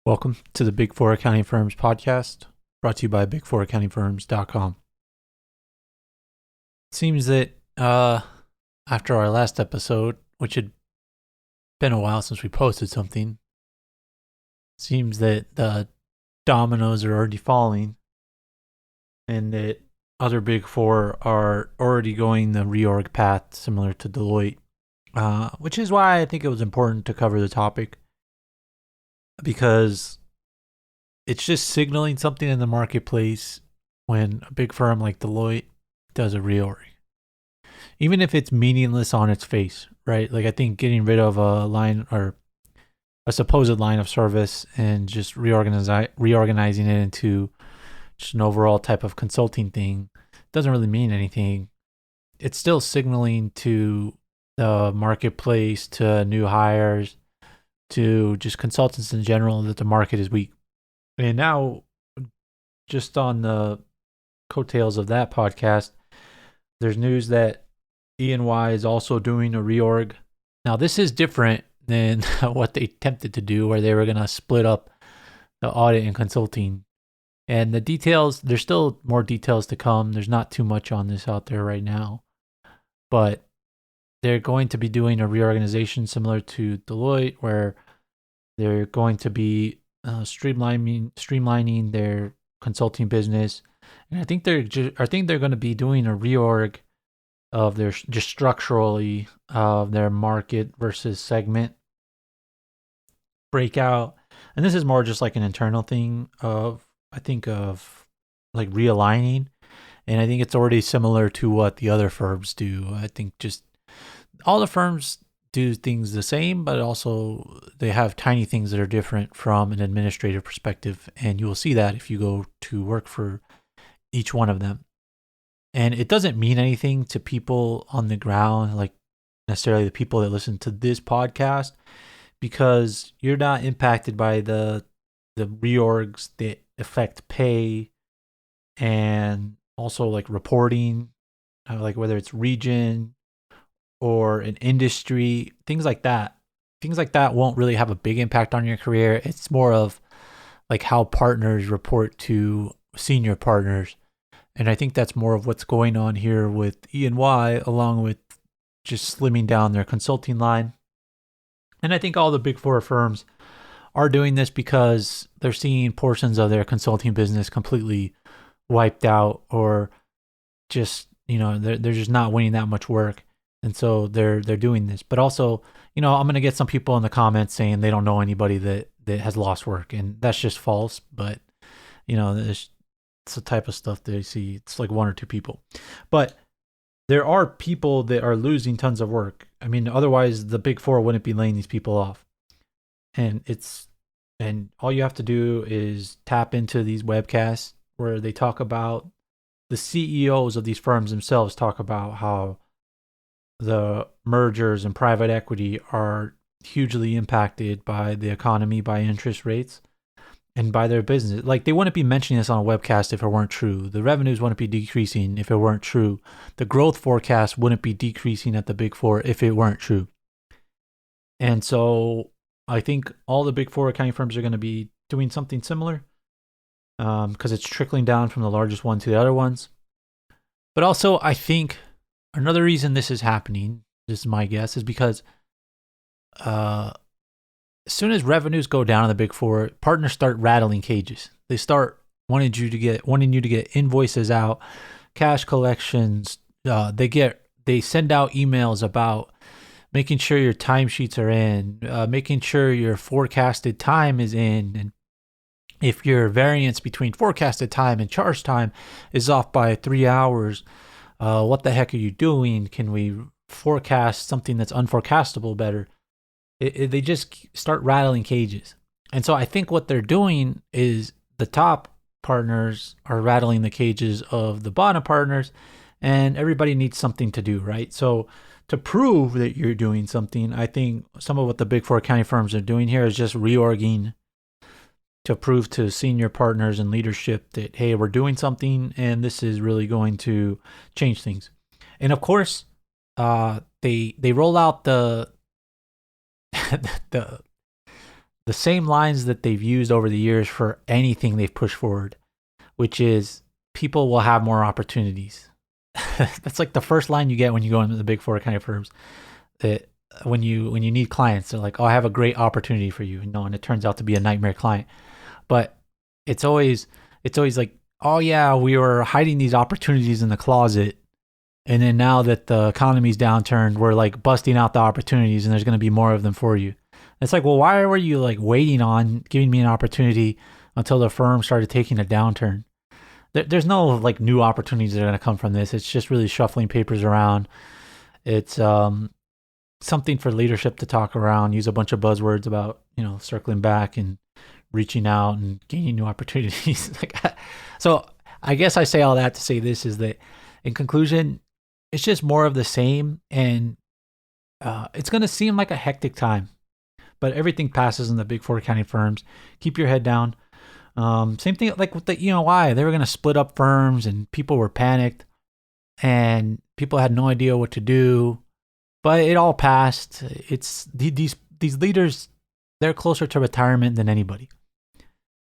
Welcome to the Big Four Accounting Firms podcast, brought to you by big4accountingfirms.com. It seems that after our last episode, which had been a while since we posted something, seems that the dominoes are already falling and that other Big Four are already going the reorg path similar to Deloitte, which is why I think it was important to cover the topic, because it's just signaling something in the marketplace when a big firm like Deloitte does a reorg. Even if it's meaningless on its face, right? Like, I think getting rid of a line or a supposed line of service and just reorganizing it into just an overall type of consulting thing doesn't really mean anything. It's still signaling to the marketplace, to new hires, to just consultants in general that the market is weak. And now, just on the coattails of that podcast, there's news that E&Y is also doing a reorg. Now, this is different than what they attempted to do, where they were going to split up the audit and consulting. And the details, there's still more details to come. There's not too much on this out there right now. But they're going to be doing a reorganization similar to Deloitte, where they're going to be streamlining their consulting business, and I think they're going to be doing a reorg of their just structurally of their market versus segment breakout. And this is more just like an internal thing of like realigning, and I think it's already similar to what the other firms do. I think just all the firms do things the same, but also they have tiny things that are different from an administrative perspective, and you will see that if you go to work for each one of them. And it doesn't mean anything to people on the ground, like necessarily the people that listen to this podcast, because you're not impacted by the reorgs that affect pay and also like reporting, like whether it's region or an industry, things like that. Things like that won't really have a big impact on your career. It's more of like how partners report to senior partners. And I think that's more of what's going on here with E&Y, along with just slimming down their consulting line. And I think all the Big Four firms are doing this because they're seeing portions of their consulting business completely wiped out, or just, they're just not winning that much work. And so they're doing this. But also, I'm going to get some people in the comments saying they don't know anybody that has lost work. And that's just false. But, it's the type of stuff they see. It's like one or two people. But there are people that are losing tons of work. I mean, otherwise the Big Four wouldn't be laying these people off. And all you have to do is tap into these webcasts where they talk about, the CEOs of these firms themselves talk about how the mergers and private equity are hugely impacted by the economy, by interest rates, and by their business. Like, they wouldn't be mentioning this on a webcast if it weren't true. The revenues wouldn't be decreasing if it weren't true. The growth forecast wouldn't be decreasing at the Big Four if it weren't true. And so I think all the Big Four accounting firms are going to be doing something similar, because it's trickling down from the largest one to the other ones. But also, I think another reason this is happening, this is my guess, is because as soon as revenues go down in the Big Four, partners start rattling cages. They start wanting you to get invoices out, cash collections. They send out emails about making sure your timesheets are in, making sure your forecasted time is in, and if your variance between forecasted time and charge time is off by 3 hours, what the heck are you doing? Can we forecast something that's unforecastable better? They just start rattling cages. And so I think what they're doing is the top partners are rattling the cages of the bottom partners, and everybody needs something to do, right? So to prove that you're doing something, I think some of what the Big Four accounting firms are doing here is just reorging to prove to senior partners and leadership that, hey, we're doing something and this is really going to change things. And of course, they roll out the the same lines that they've used over the years for anything they've pushed forward, which is people will have more opportunities. That's like the first line you get when you go into the big four kind of firms. That when you need clients, they're like, "Oh, I have a great opportunity for you," and it turns out to be a nightmare client. But it's always like, "Oh yeah, we were hiding these opportunities in the closet, and then now that the economy's downturned, we're like busting out the opportunities, and there's going to be more of them for you." It's like, well, why were you like waiting on giving me an opportunity until the firm started taking a downturn? There's no like new opportunities that are going to come from this. It's just really shuffling papers around. It's something for leadership to talk around, use a bunch of buzzwords about, circling back and reaching out and gaining new opportunities. So I guess I say all that to say this is that in conclusion, it's just more of the same, and it's going to seem like a hectic time, but everything passes in the big four accounting firms. Keep your head down. Same thing like with the EY. They were going to split up firms and people were panicked and people had no idea what to do, but it all passed. It's these leaders, they're closer to retirement than anybody.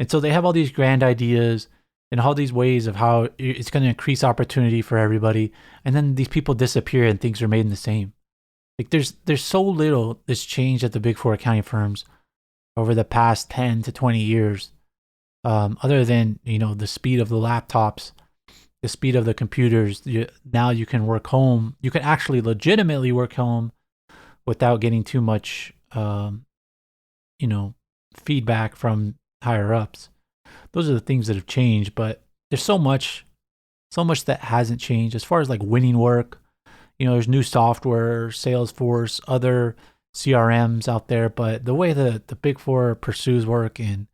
And so they have all these grand ideas and all these ways of how it's going to increase opportunity for everybody. And then these people disappear and things are made the same. Like there's so little that's changed at the big four accounting firms over the past 10 to 20 years. Other than, the speed of the laptops, the speed of the computers, now you can work home. You can actually legitimately work home without getting too much, feedback from higher ups. Those are the things that have changed, but there's so much that hasn't changed as far as like winning work. There's new software, Salesforce, other CRMs out there, but the way that the big four pursues work and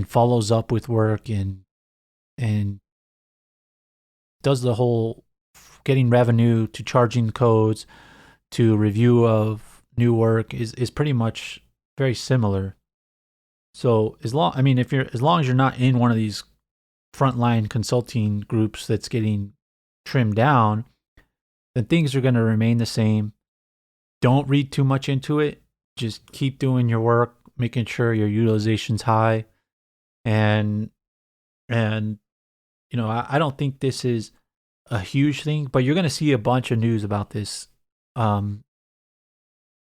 follows up with work and does the whole getting revenue to charging codes to review of new work is pretty much very similar. So as long as you're not in one of these frontline consulting groups that's getting trimmed down, then things are going to remain the same. Don't read too much into it. Just keep doing your work, making sure your utilization's high. And I don't think this is a huge thing, but you're going to see a bunch of news about this in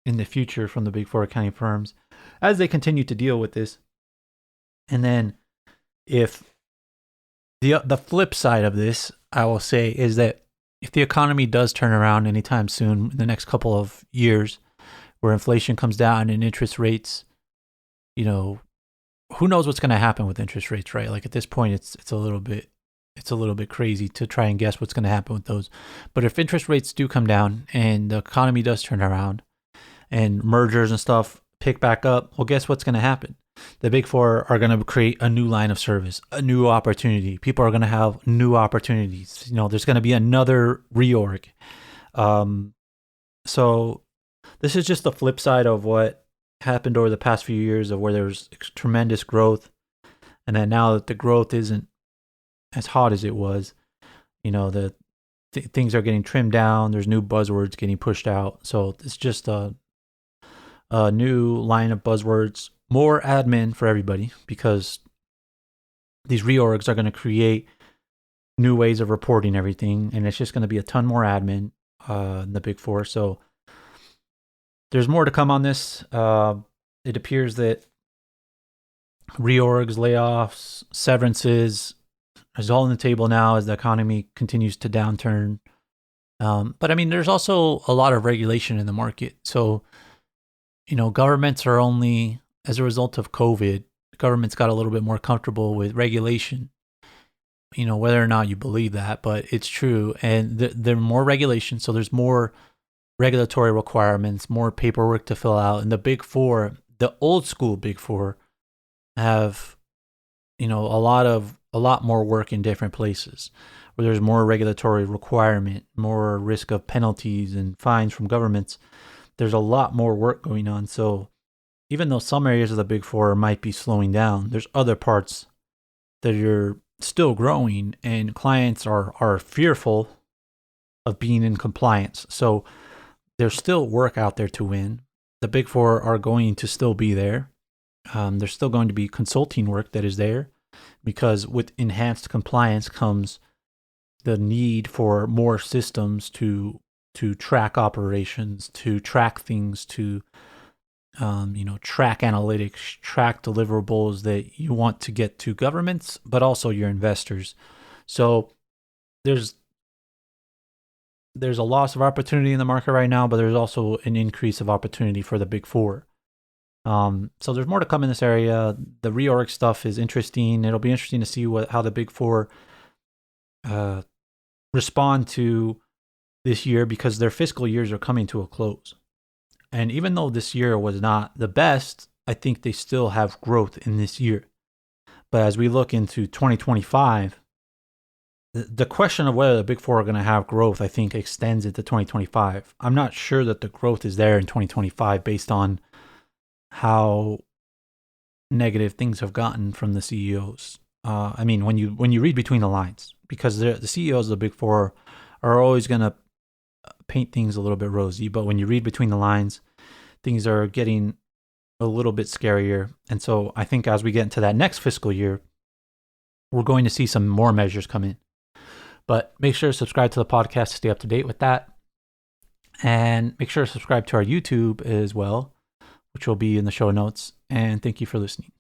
the future from the big four accounting firms as they continue to deal with this. And then if the flip side of this, I will say, is that if the economy does turn around anytime soon in the next couple of years, where inflation comes down and interest rates, who knows what's going to happen with interest rates, right? Like at this point, it's a little bit crazy to try and guess what's going to happen with those. But if interest rates do come down and the economy does turn around and mergers and stuff pick back up, well, guess what's going to happen? The big four are going to create a new line of service, a new opportunity. People are going to have new opportunities. There's going to be another reorg. So this is just the flip side of what happened over the past few years, of where there was tremendous growth, and then now that the growth isn't as hot as it was, things are getting trimmed down. There's new buzzwords getting pushed out. So it's just a new line of buzzwords, more admin for everybody, because these reorgs are going to create new ways of reporting everything, and it's just going to be a ton more admin in the big four. So there's more to come on this. It appears that reorgs, layoffs, severances is all on the table now as the economy continues to downturn. But there's also a lot of regulation in the market. So, governments are only, as a result of COVID, governments got a little bit more comfortable with regulation. Whether or not you believe that, but it's true. And there are more regulations, so there's more regulatory requirements, more paperwork to fill out. And the big four, the old school big four, have a lot more work in different places where there's more regulatory requirement, more risk of penalties and fines from governments. There's a lot more work going on. So even though some areas of the big four might be slowing down, there's other parts that are still growing, and clients are fearful of being in compliance. So there's still work out there to win. The big four are going to still be there. There's still going to be consulting work that is there, because with enhanced compliance comes the need for more systems to track operations, to track things, to track analytics, track deliverables that you want to get to governments, but also your investors. So there's a loss of opportunity in the market right now, but there's also an increase of opportunity for the big four. So there's more to come in this area. The reorg stuff is interesting. It'll be interesting to see how the big four respond to this year, because their fiscal years are coming to a close. And even though this year was not the best, I think they still have growth in this year. But as we look into 2025, the question of whether the big four are going to have growth, I think, extends into 2025. I'm not sure that the growth is there in 2025 based on how negative things have gotten from the CEOs. I mean, when you read between the lines, because the CEOs of the big four are always going to paint things a little bit rosy, but when you read between the lines, things are getting a little bit scarier. And so I think as we get into that next fiscal year, we're going to see some more measures come in. But make sure to subscribe to the podcast to stay up to date with that. And make sure to subscribe to our YouTube as well, which will be in the show notes. And thank you for listening.